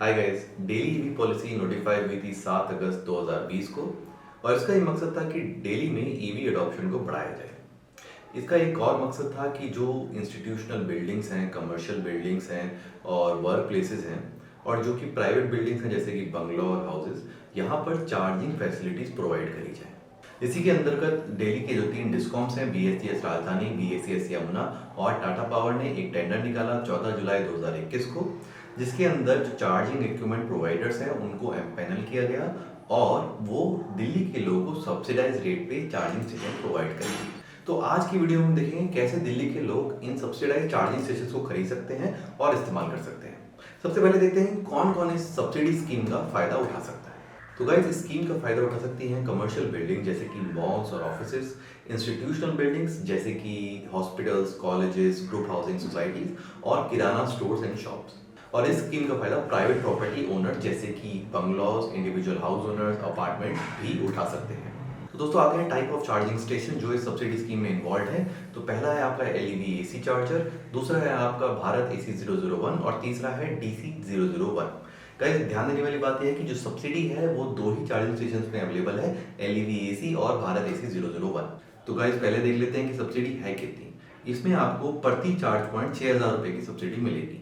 Hi guys, daily EV policy notify हुई थी 7 अगस्त 2020 को और इसका ये मकसद था कि डेली में ईवी अडॉप्शन को बढ़ाया जाए। इसका एक और मकसद था कि जो इंस्टीट्यूशनल बिल्डिंग्स हैं, कमर्शियल बिल्डिंग्स हैं और वर्क प्लेसेस हैं और जो कि प्राइवेट बिल्डिंग्स हैं जैसे कि बंगलो और हाउसेस, यहाँ पर चार्जिंग फैसिलिटीज़ प्रोवाइड करी जाए। इसी के अंतर्गत दिल्ली के जो 3 डिस्कॉम्स हैं, बीएसईएस राजधानी, बीएसईएस यमुना और टाटा पावर ने एक टेंडर निकाला 14 जुलाई 2021 को, जिसके अंदर जो चार्जिंग इक्विपमेंट प्रोवाइडर्स हैं उनको एम्पैनल किया गया और वो दिल्ली के लोगों को सब्सिडाइज रेट पे चार्जिंग स्टेशन प्रोवाइड करेंगे। तो आज की वीडियो में हम देखेंगे कैसे दिल्ली के लोग इन सब्सिडाइज चार्जिंग स्टेशन को खरीद सकते हैं और इस्तेमाल कर सकते हैं। सबसे पहले देखते हैं कौन कौन इस सब्सिडी स्कीम का फायदा उठा सकता है। तो गाइस, इस स्कीम का फायदा उठा सकती हैं कमर्शियल बिल्डिंग जैसे कि मॉल्स और ऑफिसेज, इंस्टीट्यूशनल बिल्डिंग्स जैसे कि hospitals, colleges, group housing societies और किराना स्टोर्स एंड शॉप्स। और इस स्कीम का फायदा प्राइवेट प्रॉपर्टी ओनर जैसे कि बंगलौज, इंडिविजुअल हाउस ओनर्स, अपार्टमेंट भी उठा सकते हैं। तो दोस्तों आते हैं टाइप ऑफ चार्जिंग स्टेशन जो इस सब्सिडी स्कीम में इन्वॉल्व है। तो पहला है आपका एलईवी एसी चार्जर, दूसरा है आपका भारत एसी 001 और तीसरा है डीसी 001। गाइस, ध्यान देने वाली बात यह है कि जो सब्सिडी है वो 2 ही चार्जिंग स्टेशन में अवेलेबल है, एलईवी एसी और भारत एसी 001। तो गाइस पहले देख लेते हैं कि सब्सिडी है कितनी। इसमें आपको प्रति चार्ज पॉइंट 6,000 रुपए की सब्सिडी मिलेगी।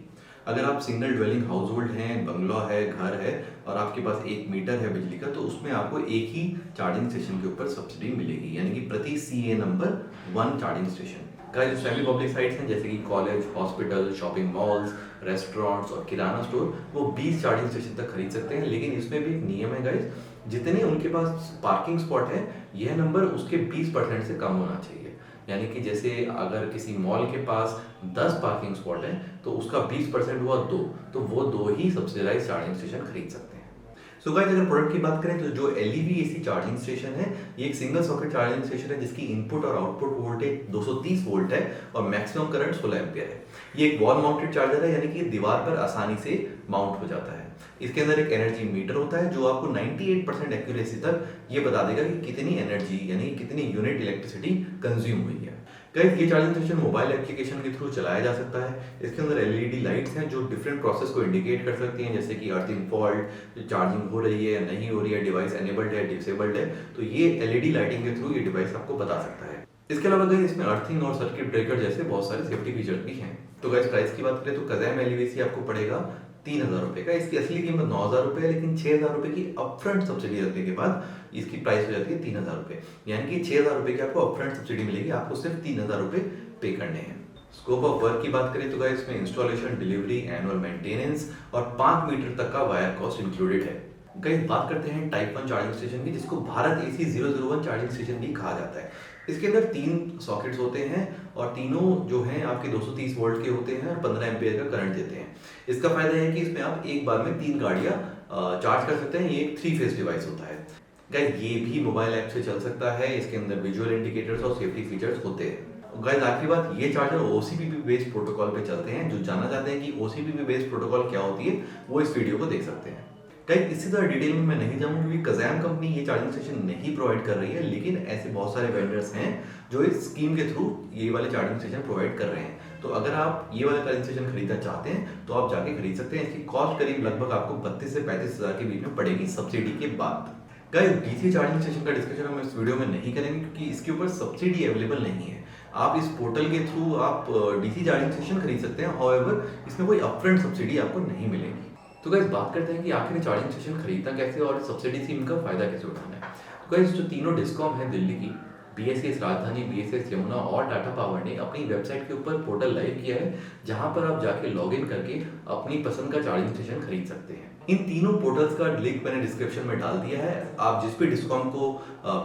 अगर आप सिंगल ड्वेलिंग हाउस होल्ड हैं, बंगलो है, घर है और आपके पास 1 मीटर है बिजली का, तो उसमें आपको एक ही चार्जिंग स्टेशन के ऊपर सब्सिडी मिलेगी, यानी कि प्रति CA number 1 charging station. Guys, जो सेमी पब्लिक साइट्स हैं जैसे कि college, hospital, shopping malls, restaurants और किराना स्टोर, वो 20 चार्जिंग स्टेशन तक खरीद सकते हैं। लेकिन इसमें भी एक नियम है गाइस, जितने उनके पास पार्किंग स्पॉट है यह नंबर उसके 20% से कम होना चाहिए। यानी कि जैसे अगर किसी मॉल के पास 10 पार्किंग स्पॉट है तो उसका 20% हुआ 2, तो वो 2 ही सब्सिडाइज चार्जिंग स्टेशन खरीद सकते हैं। सो गाइस, अगर प्रोडक्ट की बात करें तो जो एलईवी एसी चार्जिंग स्टेशन है ये एक सिंगल सॉकेट चार्जिंग स्टेशन है जिसकी इनपुट और आउटपुट वोल्टेज 230 वोल्ट है और मैक्सिमम करंट 16 एम्पियर है। ये एक वॉल माउंटेड चार्जर है, यानी कि दीवार पर आसानी से माउंट हो जाता है। इसके अंदर एक एनर्जी मीटर होता है जो आपको 98% एक्यूरेसी तक ये बता देगा कि कितनी एनर्जी यानी कितनी यूनिट इलेक्ट्रिसिटी कंज्यूम हुई है। गाइस, ये चार्जिंग स्टेशन मोबाइल एप्लीकेशन के थ्रू चलाया जा सकता है। इसके अंदर एलईडी लाइट्स हैं जो डिफरेंट प्रोसेस को इंडिकेट कर सकती हैं, जैसे कि अर्थिंग फॉल्ट, चार्जिंग हो रही है या नहीं हो रही है, डिवाइस एनेबल्ड है, डिसेबल्ड है, तो ये एलईडी लाइटिंग के थ्रू ये डिवाइस आपको बता सकता है। इसके अलावा गाइस इसमें अर्थिंग और सर्किट ब्रेकर जैसे बहुत सारे सेफ्टी फीचर्स भी हैं। तो गाइस, प्राइस की बात करें तो कज़ैम एलईवी आपको पड़ेगा 3,000 रुपये का। इसकी असली कीमत 9,000 रुपये है, लेकिन 6,000 रुपये की अपफ्रंट सब्सिडी रखने के बाद इसकी प्राइस हो जाती है 3,000 रुपये। यानी कि 6,000 रुपये की आपको अपफ्रंट सब्सिडी मिलेगी, आपको सिर्फ 3,000 रुपये पे करने हैं। स्कोप ऑफ वर्क की बात करें तो गाइस इसमें इंस्टॉलेशन, डिलीवरी, एनुअल मेंटेनेंस और 5 मीटर तक का वायर कॉस्ट इंक्लूडेड है। गाइस, बात करते हैं टाइप 1 चार्जिंग स्टेशन की, जिसको भारत एसी 001 चार्जिंग स्टेशन भी कहा जाता है। इसके अंदर 3 सॉकेट्स होते हैं और तीनों जो हैं आपके 230 वोल्ट के होते हैं और 15 एम्पियर का करंट देते हैं। इसका फायदा है कि इसमें आप एक बार में 3 गाड़ियां चार्ज कर सकते हैं। ये एक 3 फेज डिवाइस होता है। गाइस, ये भी मोबाइल ऐप से चल सकता है। इसके अंदर विजुअल इंडिकेटर्स और सेफ्टी फीचर्स होते हैं। गाइस, आखिरी बात, ये चार्जर ओसीपीपी बेस्ड प्रोटोकॉल पे चलते हैं। जो जानना चाहते हैं कि ओसीपीपी बेस्ड प्रोटोकॉल क्या होती है, वो इस वीडियो को देख सकते हैं। गाइस, इससे ज़्यादा डिटेल में मैं नहीं जाऊंगा क्योंकि कज़ैम कंपनी ये चार्जिंग स्टेशन नहीं प्रोवाइड कर रही है, लेकिन ऐसे बहुत सारे वेंडर्स हैं जो इस स्कीम के थ्रू ये वाले चार्जिंग स्टेशन प्रोवाइड कर रहे हैं। तो अगर आप ये वाला चार्जिंग स्टेशन खरीदना चाहते हैं तो आप जाके खरीद सकते हैं। इसकी कॉस्ट करीब लगभग आपको 32 से 35 हज़ार के बीच में पड़ेगी सब्सिडी के बाद। गाइस, डीसी चार्जिंग स्टेशन का डिस्कशन हम इस वीडियो में नहीं करेंगे क्योंकि इसके ऊपर सब्सिडी अवेलेबल नहीं है। आप इस पोर्टल के थ्रू आप डीसी चार्जिंग स्टेशन खरीद सकते हैं, हाउएवर इसमें कोई अपफ्रंट सब्सिडी आपको नहीं मिलेगी। तो गाइस, बात करते हैं कि आखिर चार्जिंग स्टेशन खरीदना कैसे और सब्सिडी स्कीम का फायदा कैसे उठाना है। तो गाइस, जो तीनों डिस्कॉम है दिल्ली की, बीएसईएस राजधानी, बीएसईएस यमुना और टाटा पावर ने अपनी वेबसाइट के ऊपर पोर्टल लाइव किया है, जहां पर आप जाके लॉगिन करके अपनी पसंद का चार्जिंग स्टेशन खरीद सकते हैं। इन तीनों पोर्टल्स का लिंक मैंने डिस्क्रिप्शन में डाल दिया है। आप जिस भी डिस्कॉम को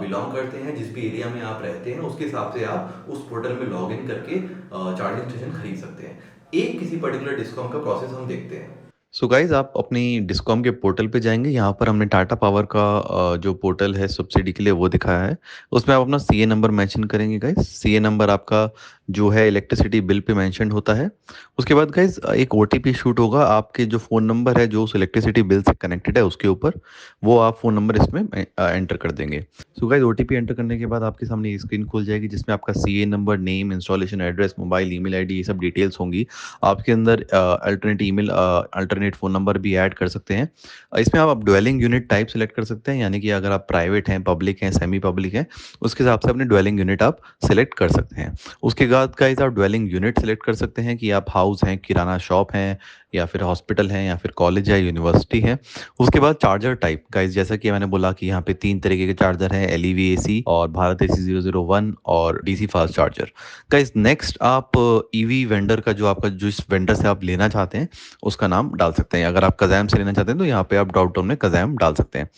बिलोंग करते हैं, जिस भी एरिया में आप रहते हैं, उसके हिसाब से आप उस पोर्टल में लॉगिन करके चार्जिंग स्टेशन खरीद सकते हैं। एक किसी पर्टिकुलर डिस्कॉम का प्रोसेस हम देखते हैं। सो गाइज, आप अपनी डिस्कॉम के पोर्टल पे जाएंगे। यहाँ पर हमने टाटा पावर का जो पोर्टल है सब्सिडी के लिए वो दिखाया है। उसमें आप अपना सीए नंबर मेंशन करेंगे गाइज। सीए नंबर आपका जो है इलेक्ट्रिसिटी बिल पे मेंशन होता है। उसके बाद गाइज एक ओटीपी शूट होगा आपके जो फ़ोन नंबर है जो उस इलेक्ट्रिसिटी बिल से कनेक्टेड है उसके ऊपर, वो आप फ़ोन नंबर इसमें एंटर कर देंगे। सो गाइज ओटीपी एंटर करने के बाद आपके सामने ये स्क्रीन खुल जाएगी जिसमें आपका CA number, name, installation address, mobile, email ID, ये सब डिटेल्स होंगी। आपके अंदर alternate email, alternate phone number भी ऐड कर सकते हैं। इसमें आप ड्वेलिंग यूनिट टाइप सेलेक्ट कर सकते हैं, यानी कि अगर आप प्राइवेट हैं, पब्लिक हैं, सेमी पब्लिक हैं, उसके हिसाब से अपने ड्वेलिंग यूनिट आप सेलेक्ट कर सकते हैं। उसके बाद गाइस आप ड्वेलिंग यूनिट सेलेक्ट कर सकते हैं कि आप हाउस हैं, किराना शॉप है, या फिर हॉस्पिटल है, या फिर कॉलेज है, यूनिवर्सिटी है। उसके बाद चार्जर टाइप गाइस, जैसा कि मैंने बोला कि यहाँ पे 3 तरीके के चार्जर हैं, एलईवी एसी और भारत एसी 001 और DC fast charger. Guys next आप ईवी वेंडर का जो आपका जिस वेंडर से आप लेना चाहते हैं उसका नाम डाल सकते हैं। अगर आप कज़ैम से लेना चाहते हैं तो यहाँ पे आप ड्रॉप डाउन में कज़ैम डाल सकते हैं।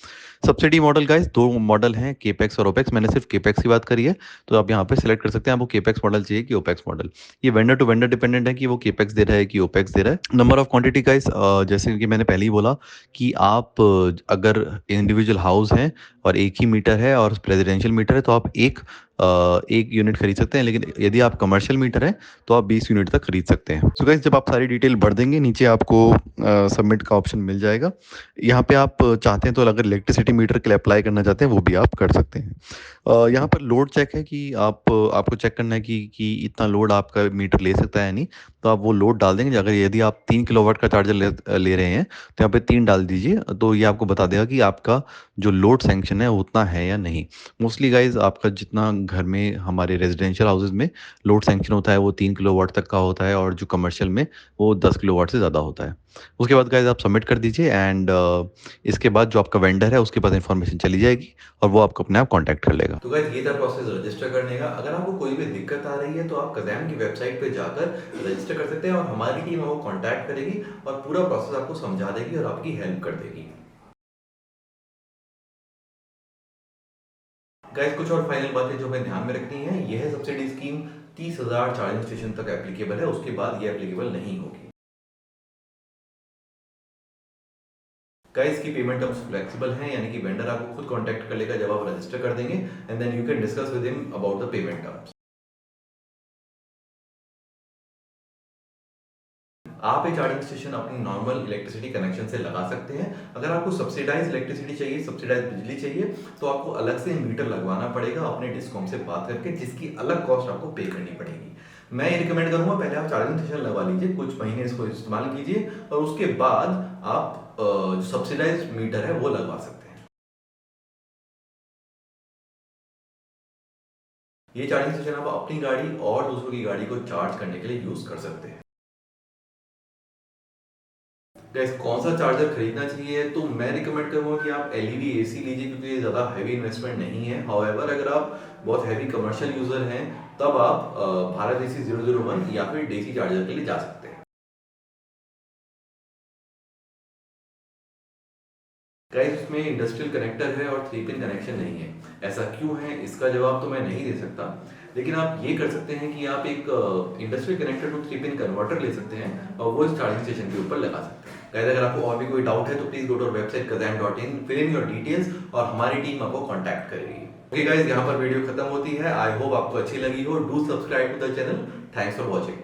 सब्सिडी मॉडल गाइस 2 मॉडल हैं, केपेक्स और ओपेक्स। मैंने सिर्फ केपेक्स की बात करी है, तो आप यहाँ पे सिलेक्ट कर सकते हैं आपको केपेक्स मॉडल चाहिए कि ओपेक्स मॉडल। ये वेंडर टू वेंडर डिपेंडेंट है कि वो केपेक्स दे रहा है कि ओपेक्स दे रहा है। नंबर ऑफ क्वांटिटी गाइस, जैसे कि मैंने पहले ही बोला कि आप अगर इंडिविजुअल हाउस हैं और एक ही मीटर है और रेजिडेंशियल मीटर है तो आप एक यूनिट खरीद सकते हैं, लेकिन यदि आप कमर्शियल मीटर है तो आप 20 यूनिट तक खरीद सकते हैं। सो गाइस जब आप सारी डिटेल भर देंगे नीचे आपको सबमिट का ऑप्शन मिल जाएगा। यहाँ पे आप चाहते हैं तो अगर इलेक्ट्रिसिटी मीटर के लिए अप्लाई करना चाहते हैं वो भी आप कर सकते हैं। यहाँ पर लोड चेक है कि आपको चेक करना है कि इतना लोड आपका मीटर ले सकता है नहीं, तो आप वो लोड डाल देंगे। अगर यदि आप 3 किलोवाट का चार्जर ले रहे हैं तो यहाँ पे 3 डाल दीजिए, तो ये आपको बता देगा कि आपका जो लोड सैंक्शन है वो उतना है या नहीं। मोस्टली गाइज आपका जितना घर में हमारे रेजिडेंशियल हाउसेज में लोड सैंक्शन होता है वो 3 किलोवाट तक का होता है, और जो कमर्शियल में वो 10 किलोवाट से ज़्यादा होता है। उसके बाद गाइज आप सबमिट कर दीजिए एंड इसके बाद जो आपका वेंडर है उसके पास इंफॉर्मेशन चली जाएगी और वो आपको अपने आप कॉन्टैक्ट कर लेगा। तो गाइस ये था प्रोसेस रजिस्टर करने का। अगर आपको कोई भी दिक्कत आ रही है तो आप कज़ैम की वेबसाइट पे जाकर रजिस्टर कर सकते हैं और हमारी टीम आपको कांटेक्ट करेगी और पूरा प्रोसेस आपको समझा देगी और आपकी हेल्प कर देगी। गाइस कुछ और फाइनल बातें जो हमें ध्यान में रखनी है, यह सब्सिडी स्कीम 30,000 चार्जिंग स्टेशन तक एप्लीकेबल है, उसके बाद ये एप्लीकेबल नहीं होगी। गाइस की पेमेंट टर्म्स फ्लेक्सिबल हैं, यानी कि वेंडर आपको खुद कांटेक्ट कर लेगा जब आप रजिस्टर कर देंगे and then you can discuss with him about the payment terms. आप ये चार्जिंग स्टेशन अपनी नॉर्मल इलेक्ट्रिसिटी कनेक्शन से लगा सकते हैं। अगर आपको सब्सिडाइज इलेक्ट्रिसिटी चाहिए, सब्सिडाइज बिजली चाहिए, तो आपको अलग से मीटर लगवाना पड़ेगा अपने डिस्कॉम से बात करके, जिसकी अलग कॉस्ट आपको पे करनी पड़ेगी। मैं ये रिकमेंड करूंगा पहले आप चार्जिंग स्टेशन लगवा लीजिए, कुछ महीने इसको इस्तेमाल कीजिए और उसके बाद आप जो सब्सिडाइज मीटर है वो लगवा सकते हैं। ये चार्जिंग स्टेशन आप अपनी गाड़ी और दूसरों की गाड़ी को चार्ज करने के लिए यूज कर सकते हैं। गाइस कौन सा चार्जर खरीदना चाहिए, तो मैं रिकमेंड करूंगा कि आप एलईवी एसी लीजिए, क्योंकि ये ज़्यादा हैवी इन्वेस्टमेंट नहीं है। हाउएवर अगर आप बहुत हैवी कमर्शियल यूजर हैं तब आप भारत एसी 001 या फिर डीसी चार्जर के लिए जा सकते हैं। गाइस इसमें इंडस्ट्रियल कनेक्टर है और 3 पिन कनेक्शन नहीं है। ऐसा क्यों है इसका जवाब तो मैं नहीं दे सकता, लेकिन आप ये कर सकते हैं कि आप एक industrial connector to 3 pin converter ले सकते हैं और वो इस चार्जिंग स्टेशन के ऊपर लगा सकते हैं। गाइस अगर आपको और भी कोई डाउट है तो please go to our website kazam.in, fill in your details और हमारी टीम आपको कांटेक्ट करेगी। ओके गाइस, यहाँ पर वीडियो खत्म होती है। आई होप आपको अच्छी लगी हो। Do subscribe to the channel. Thanks for watching.